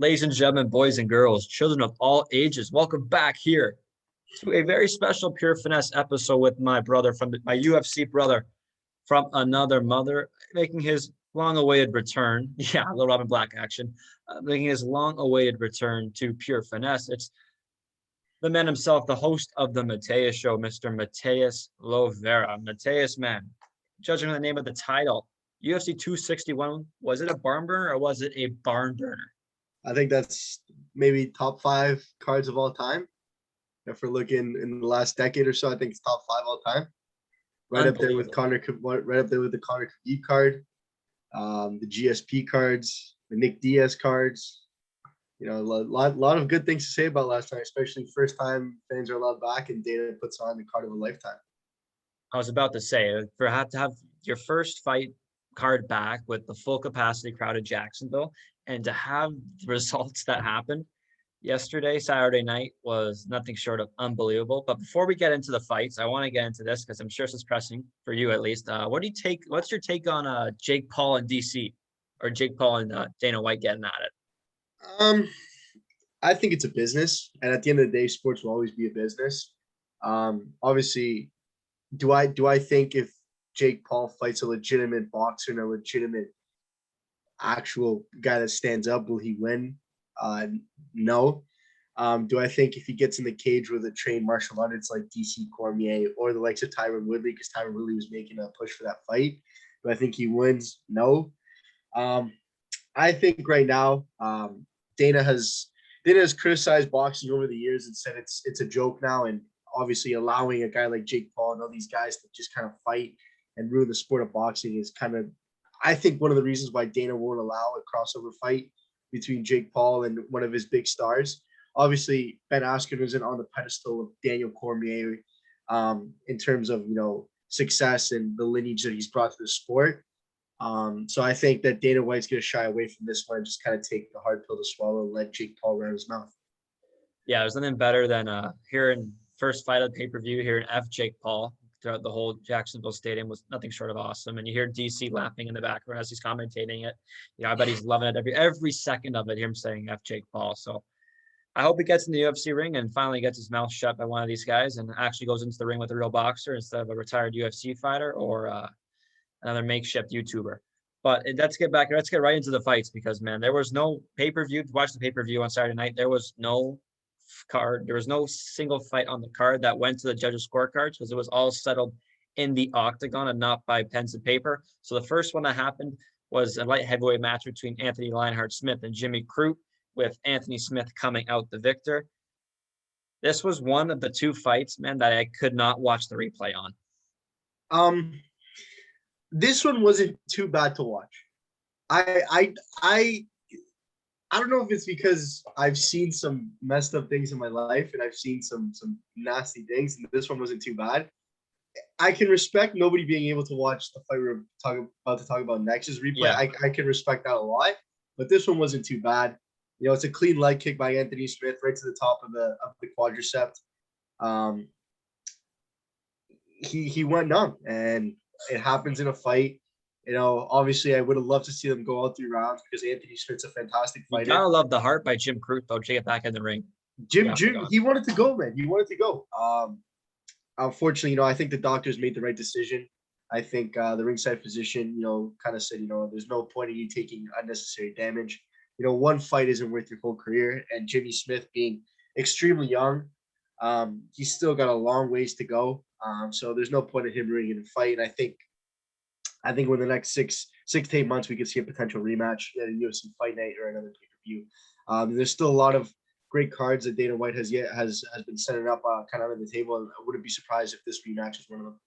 Ladies and gentlemen, boys and girls, children of all ages, welcome back here to a very special Pure Finesse episode with my brother my UFC brother from another mother, making his long-awaited return. Yeah, a little Robin Black action, making his long-awaited return to Pure Finesse. It's the man himself, the host of the Mathias Show, Mr. Mathias Lovera. Mathias, man, judging on the name of the title, UFC 261, was it a barn burner or was it a barn burner? I think that's maybe top 5 cards of all time. If we're looking in the last decade or so, I think it's top 5 all time. Right up there with right up there with the Conor Khabib card, the GSP cards, the Nick Diaz cards. You know, a lot of good things to say about last time, especially first time fans are allowed back and Dana puts on the card of a lifetime. I was about to say, for to have your first fight card back with the full capacity crowd of Jacksonville, and to have the results that happened yesterday, Saturday night, was nothing short of unbelievable. But before we get into the fights, I want to get into this because I'm sure this is pressing for you at least. What's your take on Jake Paul and DC, or Jake Paul and Dana White getting at it? I think it's a business, and at the end of the day, sports will always be a business. Obviously, do I think if Jake Paul fights a legitimate boxer and a legitimate actual guy that stands up, will he win? No. Do I think if he gets in the cage with a trained martial artist like DC Cormier or the likes of Tyron Woodley, because Tyron Woodley was making a push for that fight, do I think he wins? No. I think right now, Dana has criticized boxing over the years and said it's a joke now, and obviously allowing a guy like Jake Paul and all these guys to just kind of fight and ruin the sport of boxing is kind of, I think, one of the reasons why Dana won't allow a crossover fight between Jake Paul and one of his big stars. Obviously, Ben Askren isn't on the pedestal of Daniel Cormier in terms of, success and the lineage that he's brought to the sport. So I think that Dana White's going to shy away from this one and just kind of take the hard pill to swallow and let Jake Paul run his mouth. Yeah, there's nothing better than hearing first fight of the pay-per-view, hearing F Jake Paul throughout the whole Jacksonville Stadium was nothing short of awesome. And you hear DC laughing in the background as he's commentating it. I bet he's loving it every second of it, hear him saying F Jake Paul. So I hope he gets in the UFC ring and finally gets his mouth shut by one of these guys and actually goes into the ring with a real boxer instead of a retired UFC fighter or another makeshift YouTuber. But let's get right into the fights because, man, there was no pay-per-view. Watch the pay-per-view on Saturday night. There was no card. There was no single fight on the card that went to the judges' scorecards because it was all settled in the octagon and not by pens and paper. So the first one that happened was a light heavyweight match between Anthony Lionheart-Smith and Jimmy Crute, with Anthony Smith coming out the victor. This was one of the two fights, man, that I could not watch the replay on. This one wasn't too bad to watch. I don't know if it's because I've seen some messed up things in my life and I've seen some nasty things, and this one wasn't too bad. I can respect nobody being able to watch the fight we're about to talk about next is replay. Yeah. I can respect that a lot, but this one wasn't too bad. It's a clean leg kick by Anthony Smith right to the top of the quadricep. He went numb, and it happens in a fight. Obviously, I would have loved to see them go all 3 rounds because Anthony Smith's a fantastic fighter. You gotta love the heart by Jim Crute, though, to get back in the ring. Jim, he wanted to go, man. He wanted to go. Unfortunately, I think the doctors made the right decision. I think the ringside physician, kind of said, there's no point in you taking unnecessary damage. One fight isn't worth your whole career. And Jimmy Smith being extremely young, he's still got a long ways to go. So there's no point in him ruining a fight. And I think within the next 6 to 8 months, we could see a potential rematch at a UFC Fight Night or another pay-per-view. There's still a lot of great cards that Dana White has been setting up kind of on the table. I wouldn't be surprised if this rematch is one of them.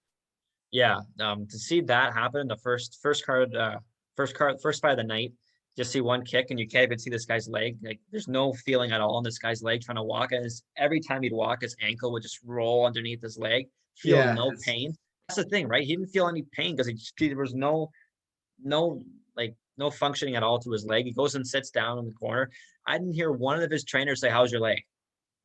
Yeah, to see that happen in the first fight of the night, just see one kick and you can't even see this guy's leg. Like, there's no feeling at all in this guy's leg trying to walk. And every time he'd walk, his ankle would just roll underneath his leg, no pain. That's the thing, right? He didn't feel any pain because there was no functioning at all to his leg. He goes and sits down in the corner. I didn't hear one of his trainers say, "How's your leg?"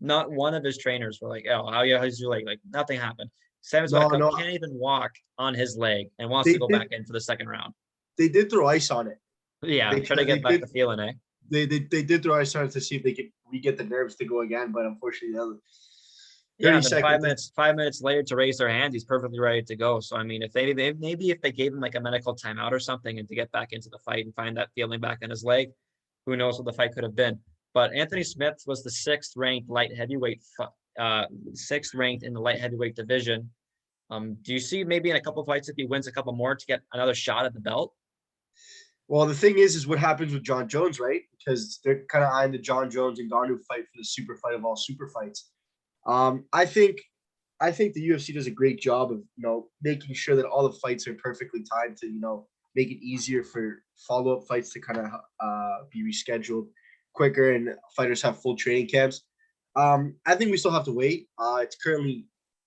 Not one of his trainers were like, "Oh, how's your leg?" Like, nothing happened. Sam's can't even walk on his leg and wants to go back in for the second round. They did throw ice on it. Yeah, try to get back the feeling, eh? they did throw ice on it to see if they could re-get the nerves to go again, but unfortunately, 30 and then seconds. 5 minutes later to raise their hand, he's perfectly ready to go. So I mean, if they maybe if they gave him like a medical timeout or something and to get back into the fight and find that feeling back in his leg, who knows what the fight could have been. But Anthony Smith was the sixth ranked light heavyweight, sixth ranked in the light heavyweight division. Do you see maybe in a couple of fights if he wins a couple more to get another shot at the belt? Well, the thing is what happens with Jon Jones, right? Because they're kind of eyeing the Jon Jones and Ngannou fight for the super fight of all super fights. I think the UFC does a great job of making sure that all the fights are perfectly timed to make it easier for follow-up fights to kind of be rescheduled quicker and fighters have full training camps. I think we still have to wait.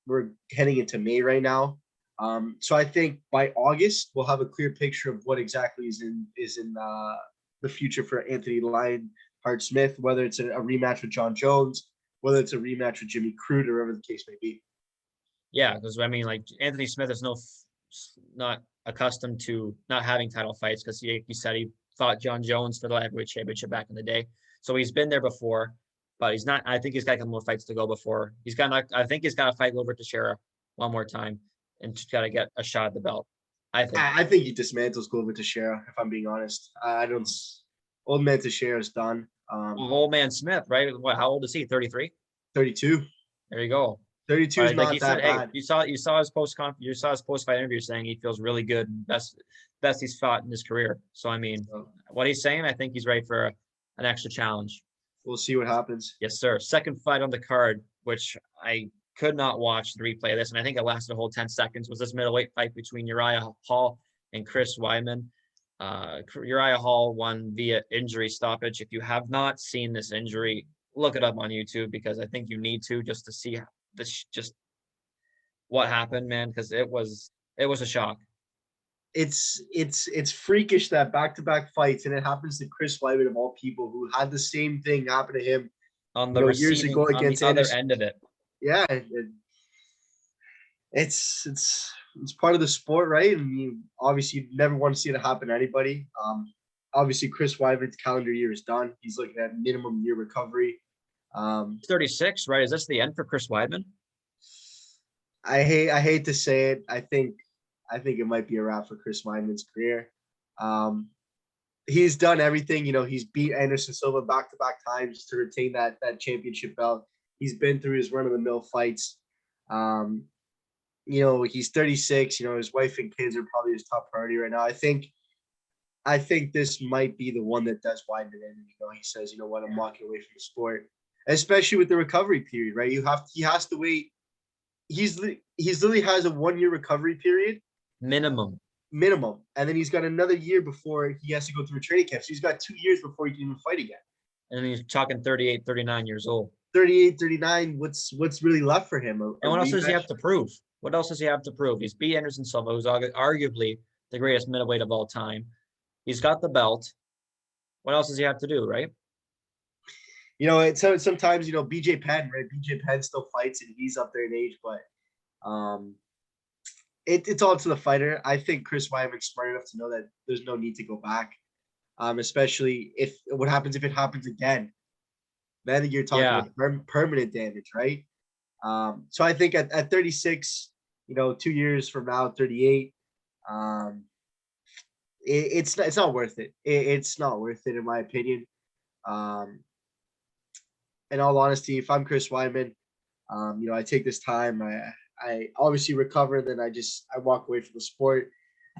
We're heading into May right now. So I think by August we'll have a clear picture of what exactly is in the future for Anthony Lionheart Smith, whether it's a rematch with Jon Jones, whether it's a rematch with Jimmy Crute, or whatever the case may be. Yeah, because I mean, like Anthony Smith is not accustomed to not having title fights because he said he fought Jon Jones for the heavyweight championship back in the day, so he's been there before, but he's not. I think he's got a couple more fights to go before he's got. I think he's got to fight Glover Teixeira one more time and just got to get a shot at the belt. I think he dismantles Glover Teixeira. If I'm being honest, I don't. Old man Teixeira's done. Old man Smith, right? What? How old is he? 33. 32. There you go. 32 is not that bad. Hey, you saw his post fight interview saying he feels really good, best he's fought in his career. So I mean, what he's saying, I think he's ready for an extra challenge. We'll see what happens. Yes, sir. Second fight on the card, which I could not watch the replay of this, and I think it lasted a whole 10 seconds, was this middleweight fight between Uriah Hall and Chris Weidman. Uriah Hall won via injury stoppage. If you have not seen this injury, look it up on YouTube because I think you need to just to see just what happened, man, because it was a shock. It's freakish that back-to-back fights, and it happens to Chris Weidman of all people, who had the same thing happen to him on the years ago against the other end of it. Yeah, it's part of the sport, right? And you never want to see it happen to anybody. Obviously, Chris Weidman's calendar year is done. He's looking at minimum year recovery. 36, right? Is this the end for Chris Weidman? I hate to say it. I think it might be a wrap for Chris Weidman's career. He's done everything. He's beat Anderson Silva back-to-back times to retain that championship belt. He's been through his run-of-the-mill fights. He's 36. His wife and kids are probably his top priority right now. I think this might be the one that does Weidman in. He says, "You know what? I'm walking away from the sport," especially with the recovery period, right? He has to wait. He's literally has a 1-year recovery period minimum, and then he's got another year before he has to go through a training camp. So he's got 2 years before he can even fight again. And then he's talking 38, 39 years old. 38, 39. What's really left for him? And what else does he have to prove? What else does he have to prove? He's beat Anderson Silva, who's arguably the greatest middleweight of all time. He's got the belt. What else does he have to do, right? Sometimes BJ Penn, right? BJ Penn still fights and he's up there in age, but it's all to the fighter. I think Chris Weidman's smart enough to know that there's no need to go back, especially if what happens if it happens again. Then you're talking about permanent damage, right? So I think at 36, 2 years from now, 38, it's not worth it. It's not worth it in my opinion. In all honesty, if I'm Chris Weidman, I take this time. I obviously recover, then I walk away from the sport.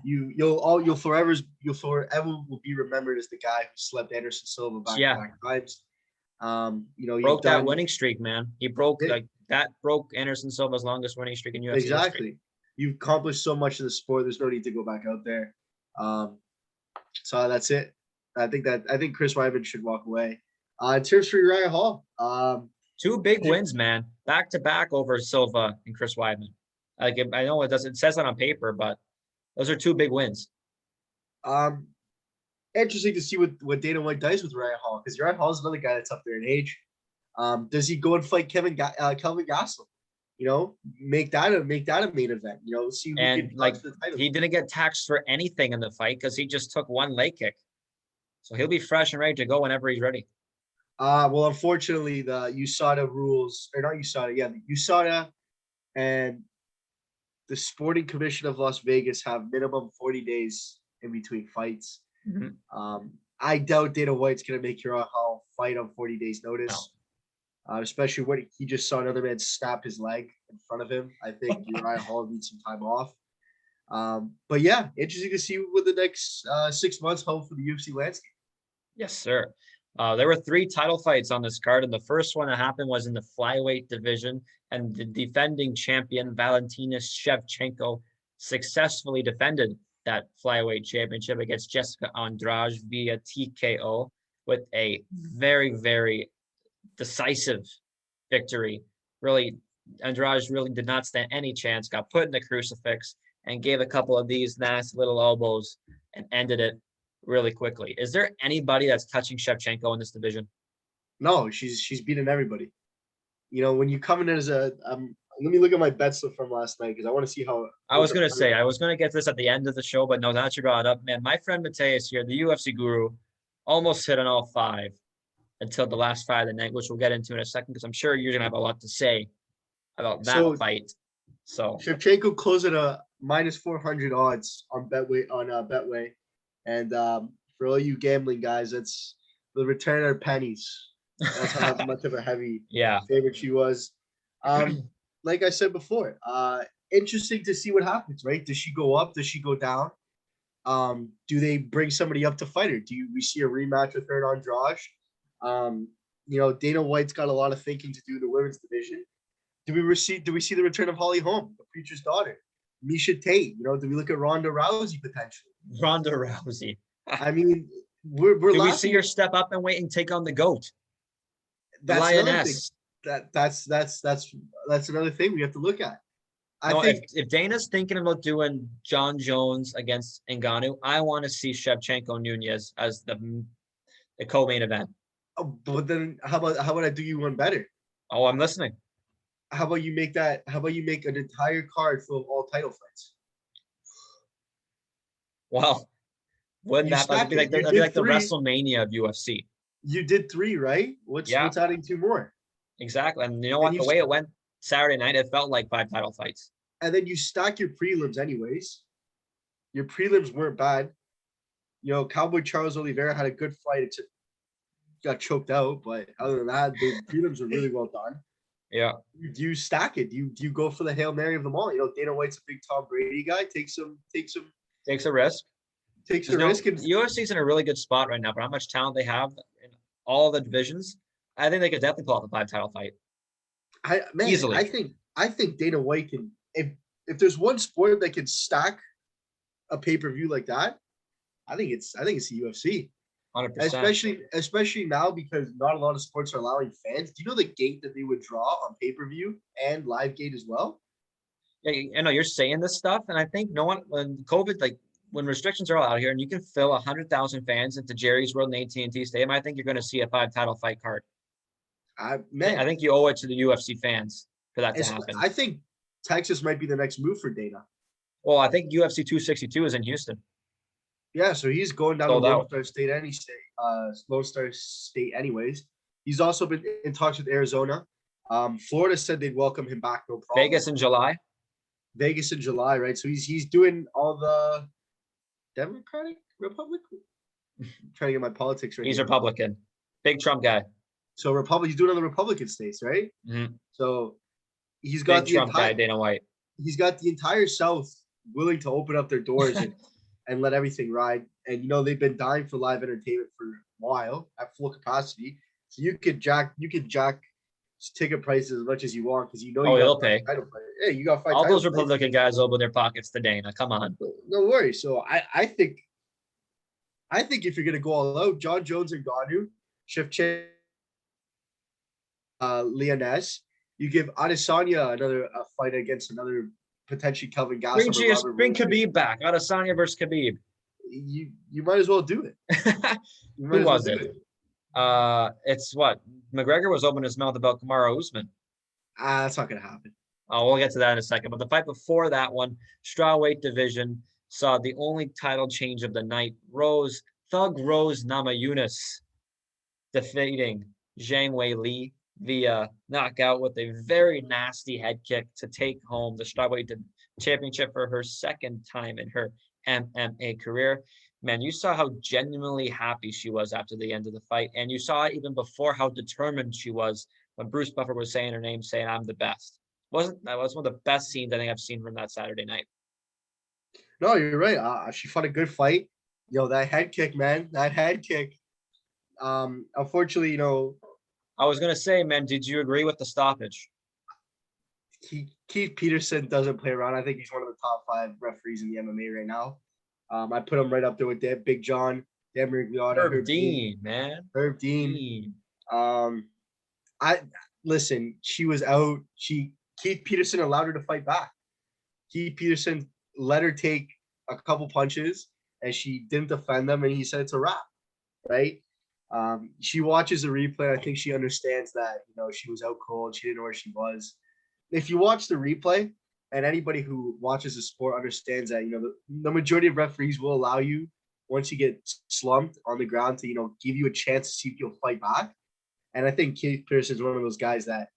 You'll forever will be remembered as the guy who slept Anderson Silva back times. Broke that winning streak, man. He broke broke Anderson Silva's longest winning streak in UFC exactly history. You've accomplished so much in the sport. There's no need to go back out there. So that's it. I think Chris Weidman should walk away. In terms for Uriah Hall, 2 big wins, man, back to back over Silva and Chris Weidman. Like I know it says that on paper, but those are 2 big wins. Interesting to see what Dana White does with Uriah Hall, because Uriah Hall is another guy that's up there in age. Does he go and fight Kelvin Gastelum? Make that a main event. See who and can like the title. He didn't get taxed for anything in the fight because he just took 1 leg kick. So he'll be fresh and ready to go whenever he's ready. Well, unfortunately, the USADA rules, or not USADA, yeah, the USADA and the Sporting Commission of Las Vegas have minimum 40 days in between fights. I doubt Dana White's going to make Uriah Hall fight on 40 days notice, especially when he just saw another man snap his leg in front of him. I think Uriah Hall needs some time off. But yeah, interesting to see what the next 6 months hold for the UFC landscape. Yes, sir. There were 3 title fights on this card, and the first one that happened was in the flyweight division, and the defending champion Valentina Shevchenko successfully defended that flyweight championship against Jessica Andrade via TKO with a very, very decisive victory. Really, Andrade really did not stand any chance, got put in the crucifix, and gave a couple of these nice little elbows and ended it really quickly. Is there anybody that's touching Shevchenko in this division? No, she's beaten everybody. When you come in as a let me look at my bet slip from last night because I want to see how. I was going to get this at the end of the show, but no, now that you brought it up, man, my friend Mathias here, the UFC guru, almost hit on all 5 until the last fight of the night, which we'll get into in a second because I'm sure you're going to have a lot to say about that fight. So Shevchenko closed at a minus 400 odds on Betway, and for all you gambling guys, that's the return of pennies. That's how much of a heavy favorite she was. Like I said before, interesting to see what happens, right? Does she go up? Does she go down? Do they bring somebody up to fight her? We see a rematch with her and Andrade? Dana White's got a lot of thinking to do in the women's division. Do we see the return of Holly Holm, the preacher's daughter? Misha Tate, do we look at Ronda Rousey potentially? Ronda Rousey. I mean, we're do we see her step up and wait and take on the GOAT? The Lioness. That's another thing we have to look at. I think if Dana's thinking about doing Jon Jones against Ngannou, I want to see Shevchenko Nunez as the co-main event. But then how about I do you one better? Oh, I'm listening. How about you make an entire card full of all title fights? Well, wouldn't that be like the WrestleMania of UFC? You did 3, right? What's adding 2 more? Exactly. And you know what? The way it went Saturday night, it felt like 5 title fights. And then you stack your prelims anyways. Your prelims weren't bad. Cowboy Charles Oliveira had a good fight. It got choked out, but other than that, the prelims were really well done. Yeah. Do you stack it? Do you go for the Hail Mary of them all? Dana White's a big Tom Brady guy. Takes a risk. And UFC's in a really good spot right now for how much talent they have in all the divisions. I think they could definitely pull out the 5 title fight. Easily. I think Dana White can. If there's one sport that can stack a pay-per-view like that, I think it's the UFC. 100%. Especially now because not a lot of sports are allowing fans. Do you know the gate that they would draw on pay-per-view and live gate as well? Yeah, I know you're saying this stuff, and I think when COVID, when restrictions are all out here, and you can fill 100,000 fans into Jerry's World and AT&T Stadium, I think you're going to see a 5 title fight card. I think you owe it to the UFC fans for that to happen. I think Texas might be the next move for Dana. Well, I think UFC 262 is in Houston. Yeah, so he's going down to Lone Star State anyways. He's also been in talks with Arizona. Florida said they'd welcome him back, no problem. Vegas in July, right? So he's doing all the Democratic Republic. I'm trying to get my politics right. He's Republican, big Trump guy. So he's doing all the Republican states, right? Mm-hmm. So he's got big Trump guy, Dana White. He's got the entire South willing to open up their doors and let everything ride. And they've been dying for live entertainment for a while at full capacity. So you could jack ticket prices as much as you want because he'll pay. Hey, you got 5 all those Republican guys open their pockets to Dana. Come on. No worries. So I think if you're gonna go all out, Jon Jones and Ngannou, Shevchenko, Lioness, you give Adesanya another fight against another potentially Kelvin Gastelum. Bring Khabib back. Adesanya versus Khabib. You might as well do it. Who was it? It's what? McGregor was opening his mouth about Kamaru Usman. That's not gonna happen. Oh, we'll get to that in a second. But the fight before that one, strawweight division, saw the only title change of the night. Rose Thug Rose Namajunas defeating Zhang Wei Li via knockout with a very nasty head kick to take home the strawweight championship for her second time in her MMA career. Man, you saw how genuinely happy she was after the end of the fight, and you saw even before how determined she was when Bruce Buffer was saying her name, saying, "I'm the best." That was one of the best scenes I think I've seen from that Saturday night. No, you're right. She fought a good fight. That head kick, man. That head kick. Unfortunately, I was gonna say, man, did you agree with the stoppage? Keith Peterson doesn't play around. I think he's one of the top 5 referees in the MMA right now. I put him right up there with Big John, Dan Miragliotta, Herb Dean, man. Herb Dean. I listen. She was out. Keith Peterson allowed her to fight back. Keith Peterson let her take a couple punches, and she didn't defend them, and he said it's a wrap, right? She watches the replay. I think she understands that she was out cold. She didn't know where she was. If you watch the replay, and anybody who watches the sport understands that the majority of referees will allow you, once you get slumped on the ground, to give you a chance to see if you'll fight back. And I think Keith Pearson is one of those guys that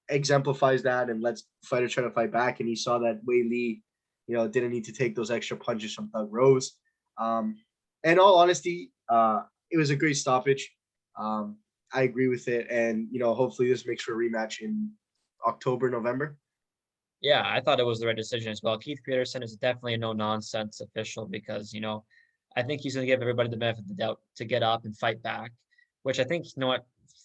exemplifies that and lets fighters try to fight back. And he saw that Wei Li, didn't need to take those extra punches from Thug Rose. In all honesty, it was a great stoppage. I agree with it, and hopefully this makes for a rematch in October, November. Yeah, I thought it was the right decision as well. Keith Peterson is definitely a no-nonsense official because, I think he's going to give everybody the benefit of the doubt to get up and fight back, which I think,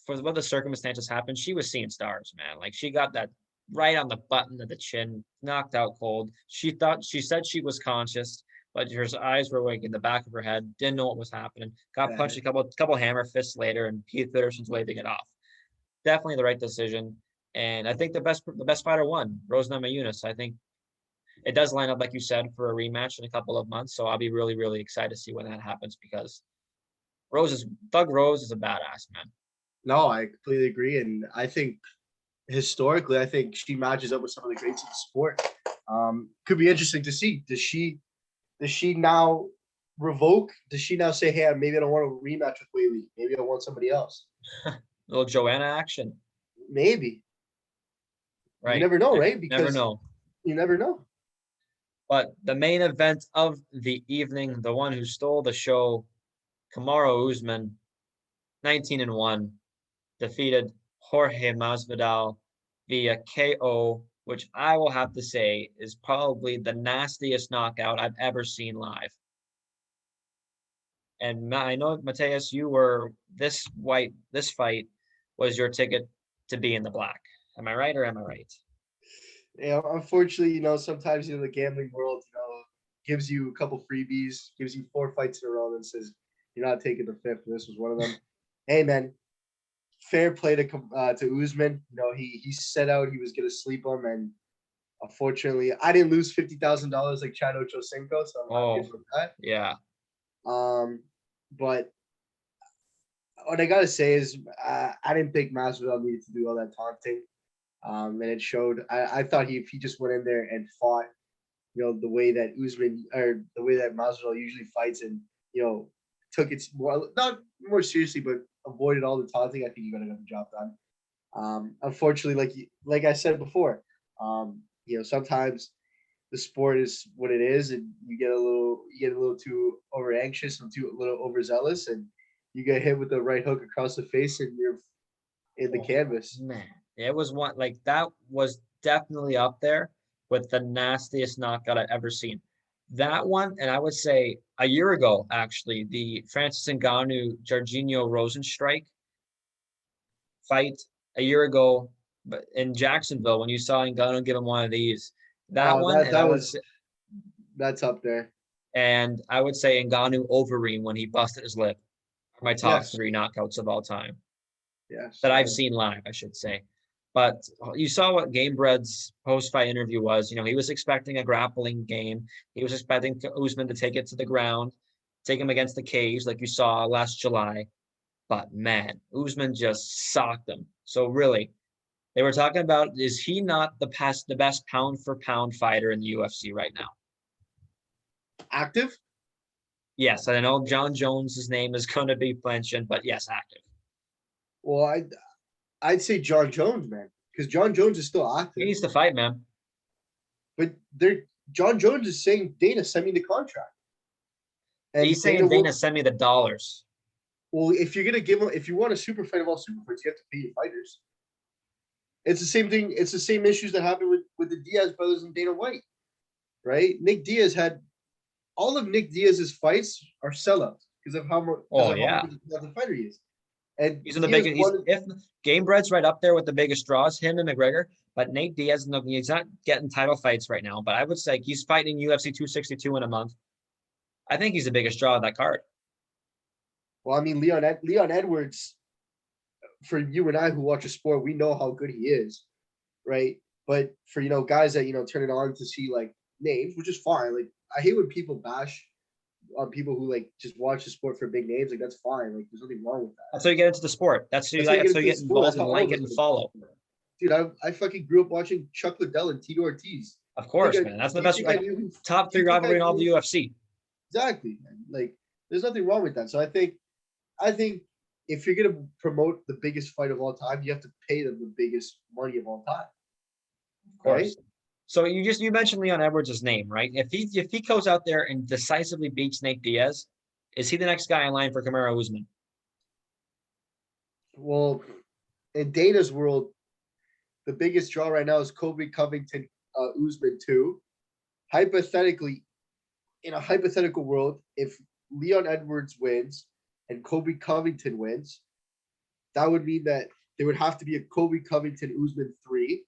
for what the circumstances happened, she was seeing stars, man. Like, she got that right on the button of the chin, knocked out cold. She said she was conscious, but her eyes were like in the back of her head, didn't know what was happening, got punched a couple hammer fists later, and Keith Peterson's waving it off. Definitely the right decision. And I think the best fighter won, Rose Namajunas. I think it does line up, like you said, for a rematch in a couple of months. So I'll be really, really excited to see when that happens because Thug Rose is a badass, man. No, I completely agree. And I think historically, I think she matches up with some of the greats of the sport. Could be interesting to see. Does she now revoke? Does she now say, "Hey, maybe I don't want a rematch with Wei Li. Maybe I want somebody else"? Little Joanna action. Maybe. Right. You never know, right? Because you never know. But the main event of the evening, the one who stole the show, Kamaru Usman, 19-1, defeated Jorge Masvidal via KO, which I will have to say is probably the nastiest knockout I've ever seen live. And I know, Mathias, this fight was your ticket to be in the black. Am I right or am I right? Unfortunately, sometimes the gambling world, gives you a couple freebies, gives you 4 fights in a row, and says you're not taking the 5th. And this was one of them. Hey, man, fair play to Usman. He set out he was gonna sleep him, and unfortunately, I didn't lose $50,000 like Chad Ochocinco, so I'm happy with that. Yeah. But what I gotta say is I didn't think Masvidal needed to do all that taunting. And it showed. I thought if he just went in there and fought, the way that Usman or the way that Masvidal usually fights, and took it not more seriously, but avoided all the taunting, I think he would have got the job done. Unfortunately, like I said before, sometimes the sport is what it is, and you get a little too over anxious and a little overzealous, and you get hit with the right hook across the face, and you're in the canvas. Man, it was one like that was definitely up there with the nastiest knockout I've ever seen. That one, and I would say a year ago, actually, the Francis Ngannou Jorginho Rosenstrike fight a year ago, but in Jacksonville, when you saw Ngannou give him one of these, that's up there. And I would say Ngannou Overeem when he busted his lip, my top 3 knockouts of all time. Yes, that I've seen live, I should say. But you saw what Gamebred's post-fight interview was. He was expecting a grappling game. He was expecting Usman to take it to the ground, take him against the cage like you saw last July. But, man, Usman just socked him. So, really, they were talking about, is he not the best pound-for-pound fighter in the UFC right now? Active? Yes, I know Jon Jones' name is going to be mentioned, but yes, active. Well, I'd say Jon Jones, man, because Jon Jones is still He active. needs to fight, man. But Jon Jones is saying, Dana, send me the contract. And He's Dana saying, will. Dana, send me the dollars. Well, if you're gonna give him, if you want a super fight of all super fights, you have to pay your fighters. It's the same thing. It's the same issues that happened with the Diaz brothers and Dana White, right? Nick Diaz had all of Nick Diaz's fights are sellouts because of how much of the fighter he is. And He's in the biggest. If Gamebred's right up there with the biggest draws, him and McGregor. But Nate Diaz, he's not getting title fights right now. But I would say he's fighting UFC 262 in a month. I think he's the biggest draw of that card. Well, I mean, Leon Edwards, for you and I who watch a sport, we know how good he is, right? But for guys that turn it on to see like names, which is fine. Like I hate when people bash on people who like just watch the sport for big names. Like that's fine. Like there's nothing wrong with that. That's how you get into the sport. That's how you get involved and like it and follow. Dude, I fucking grew up watching Chuck Liddell and Tito Ortiz. Of course, man. That's the best. Like, top 3 rivalry in all the UFC. Exactly, man. Like there's nothing wrong with that. So I think if you're gonna promote the biggest fight of all time, you have to pay them the biggest money of all time. Of course. Right? So you mentioned Leon Edwards' name, right? If he goes out there and decisively beats Nate Diaz, is he the next guy in line for Kamaru Usman? Well, in Dana's world, the biggest draw right now is Colby Covington, Usman 2. Hypothetically, in a hypothetical world, if Leon Edwards wins and Colby Covington wins, that would mean that there would have to be a Colby Covington Usman 3.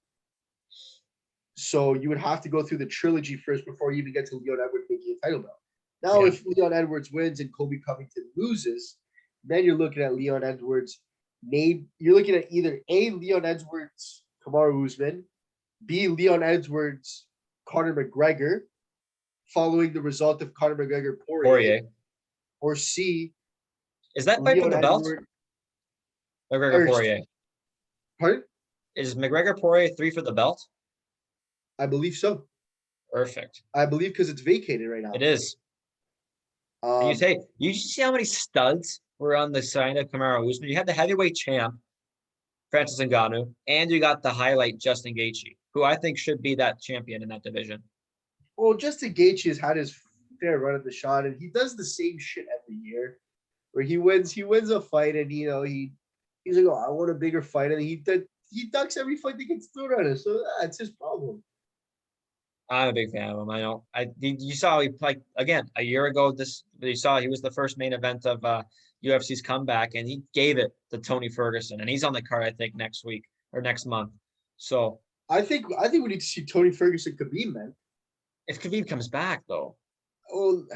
So you would have to go through the trilogy first before you even get to Leon Edwards making a title belt. Now, if Leon Edwards wins and Colby Covington loses, then you're looking at Leon Edwards. You're looking at either A, Leon Edwards, Kamaru Usman, B, Leon Edwards, Conor McGregor, following the result of Conor McGregor Poirier, or C, is that fight for the belt? McGregor Poirier. Pardon? Is McGregor Poirier 3 for the belt? I believe so. Perfect. I believe because it's vacated right now. It is. You see how many studs were on the side of Kamaru Usman? You had the heavyweight champ, Francis Ngannou, and you got the highlight Justin Gaethje, who I think should be that champion in that division. Well, Justin Gaethje has had his fair run at the shot, and he does the same shit every year, where he wins a fight, and he's like, oh, I want a bigger fight, and he ducks every fight that gets thrown at him. So that's his problem. I'm a big fan of him. I know. You saw he like again a year ago. You saw he was the first main event of UFC's comeback, and he gave it to Tony Ferguson, and he's on the card I think next week or next month. So I think we need to see Tony Ferguson Khabib, man. If Khabib comes back though, well,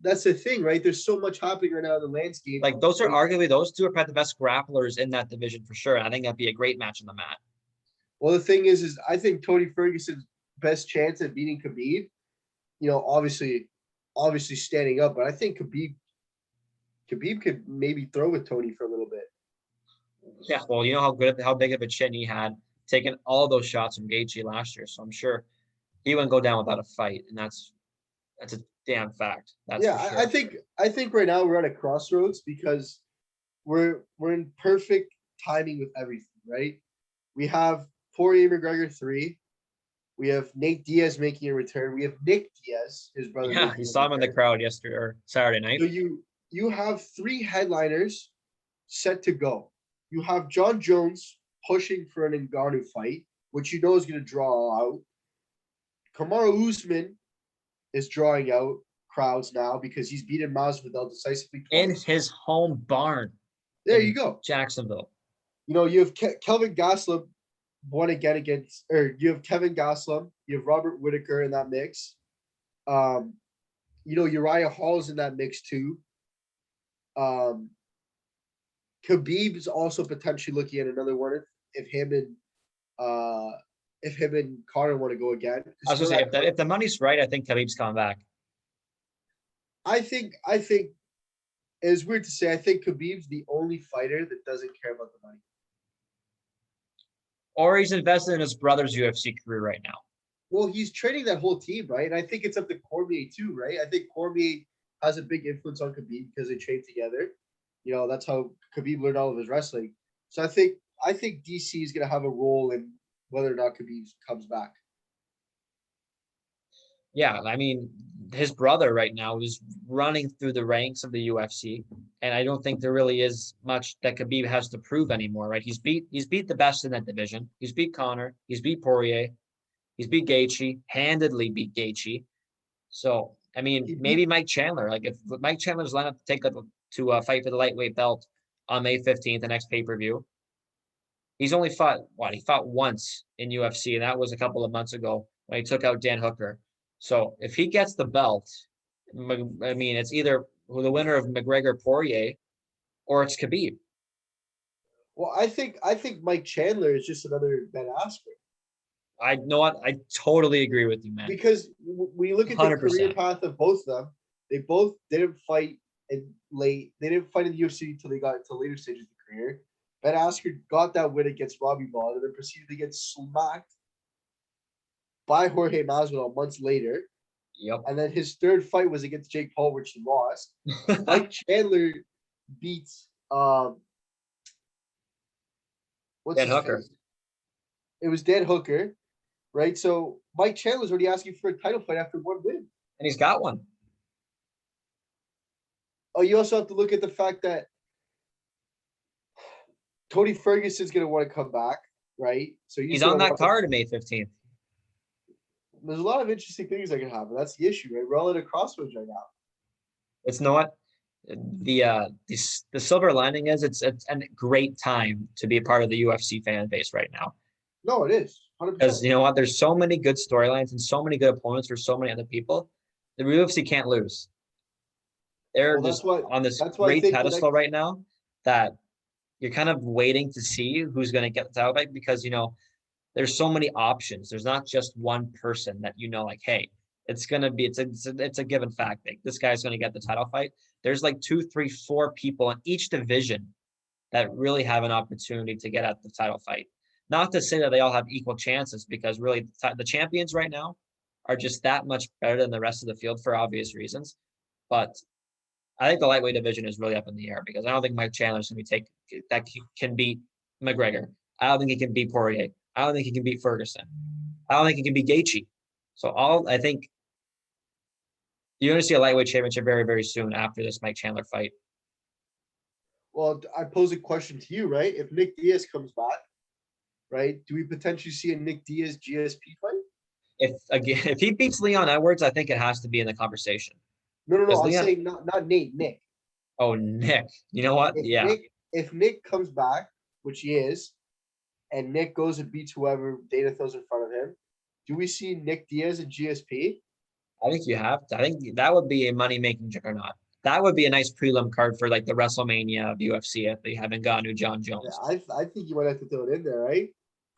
that's the thing, right? There's so much happening right now in the landscape. Like those two are probably the best grapplers in that division for sure. And I think that'd be a great match on the mat. Well, the thing is I think Tony Ferguson's best chance at beating Khabib, obviously standing up, but I think Khabib could maybe throw with Tony for a little bit. Yeah, well, you know how big of a chin he had, taking all those shots from Gaethje last year. So I'm sure he wouldn't go down without a fight, and that's a damn fact. That's for sure. I think right now we're at a crossroads because we're in perfect timing with everything, right? We have Poirier McGregor 3. We have Nate Diaz making a return. We have Nick Diaz, his brother. Yeah, you saw him in the crowd yesterday or Saturday night. So you have 3 headliners set to go. You have Jon Jones pushing for an Ngannou fight, which is going to draw out. Kamaru Usman is drawing out crowds now because he's beaten Masvidal decisively twice. In his home barn. There you go. Jacksonville. You have Kelvin Gastelum won again against, or you have Kevin Gastelum, you have Robert Whittaker in that mix. Uriah Hall's in that mix too. Khabib is also potentially looking at another one if him and Conor want to go again. I was going to say, if the money's right, I think Khabib's coming back. I think it's weird to say, I think Khabib's the only fighter that doesn't care about the money. Or he's invested in his brother's UFC career right now. Well, he's training that whole team, right? And I think it's up to Cormier too, right? I think Cormier has a big influence on Khabib because they train together. That's how Khabib learned all of his wrestling. So I think DC is going to have a role in whether or not Khabib comes back. Yeah, I mean, his brother right now is running through the ranks of the UFC, and I don't think there really is much that Khabib has to prove anymore, right? He's beat the best in that division. He's beat Connor. He's beat Poirier. He's beat Gaethje. Handedly beat Gaethje. So I mean, He beat maybe Mike Chandler. Like if Mike Chandler's lined up to take to fight for the lightweight belt on May 15th, the next pay-per-view. He's only fought what? He fought once in UFC, and that was a couple of months ago when he took out Dan Hooker. So if he gets the belt, I mean, it's either the winner of McGregor Poirier or it's Khabib. Well, I think Mike Chandler is just another Ben Askren I know what I totally agree with you, man. because when you look at the career 100%. path of both of them, they both didn't fight in late. They didn't fight in the UFC until they got into later stages of the career. Ben Askren got that win against Robbie Lawler and then proceeded to get smacked by Jorge Masvidal months later. Yep. And then his third fight was against Jake Paul, which he lost. Mike Chandler beats what's Dan his Hooker. face? It was Dan Hooker, right? So Mike Chandler's already asking for a title fight after one win. And he's got one. Oh, you also have to look at the fact that Tony Ferguson's going to want to come back, right? So He's on that card May 15th. There's a lot of interesting things that can happen. That's the issue, right? We're all at a crossroads right now. It's not the silver lining is it's a great time to be a part of the UFC fan base right now. No, it is 100%. Because you know what, there's so many good storylines and so many good opponents for so many other people. The UFC can't lose. They're Well, just on this that's why I great think pedestal right now that you're kind of waiting to see who's going to get the title fight because there's so many options. There's not just one person that like, hey, it's a given fact that this guy's going to get the title fight. There's like 2, 3, 4 people in each division that really have an opportunity to get at the title fight. Not to say that they all have equal chances because really the champions right now are just that much better than the rest of the field for obvious reasons. But I think the lightweight division is really up in the air because I don't think Mike Chandler's going to can beat McGregor. I don't think he can beat Poirier. I don't think he can beat Ferguson. I don't think he can beat Gaethje. So I think you're going to see a lightweight championship very, very soon after this Mike Chandler fight. Well, I pose a question to you, right? If Nick Diaz comes back, right, do we potentially see a Nick Diaz GSP fight? If he beats Leon Edwards, I think it has to be in the conversation. No. I'm saying not Nate, Nick. Oh, Nick. You know what? If Nick comes back, which he is, and Nick goes and beats whoever Dana throws in front of him, do we see Nick Diaz and GSP? I think you have to. I think that would be a money-making juggernaut. That would be a nice prelim card for like the WrestleMania of UFC if they haven't gotten to Jon Jones. Yeah, I think you might have to throw it in there, right?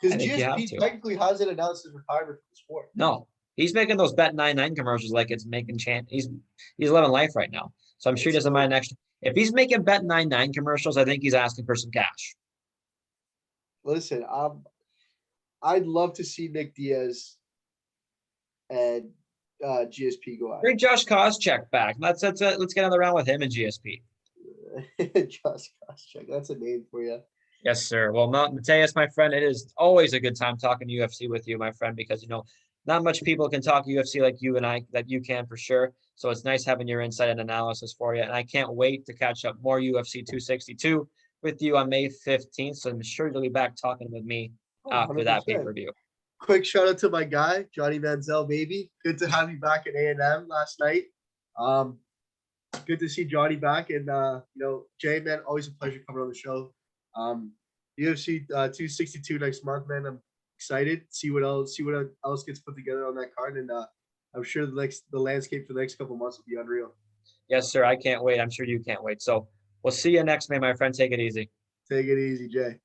Because GSP technically hasn't announced his retirement from the sport. No, he's making those Bet99 commercials like it's making He's living life right now. So I'm sure he doesn't mind extra. If he's making Bet99 commercials, I think he's asking for some cash. Listen, I'd love to see Nick Diaz and GSP go out. Bring Josh Koscheck back. Let's get another round with him and GSP. Josh Koscheck, that's a name for you. Yes, sir. Well, Mathias, my friend, it is always a good time talking UFC with you, my friend, because not much people can talk UFC like you and I, that you can for sure. So it's nice having your insight and analysis for you. And I can't wait to catch up more UFC 262 with you on May 15th. So I'm sure you'll be back talking with me after 100%. That pay-per-view. Quick shout out to my guy, Johnny Manziel, baby. Good to have you back at A&M last night. Good to see Johnny back. And, Jay, man, always a pleasure coming on the show. UFC 262 next month, man. I'm excited. See what else gets put together on that card. And I'm sure the landscape for the next couple of months will be unreal. Yes, sir. I can't wait. I'm sure you can't wait. So we'll see you next May, my friend. Take it easy. Take it easy, Jay.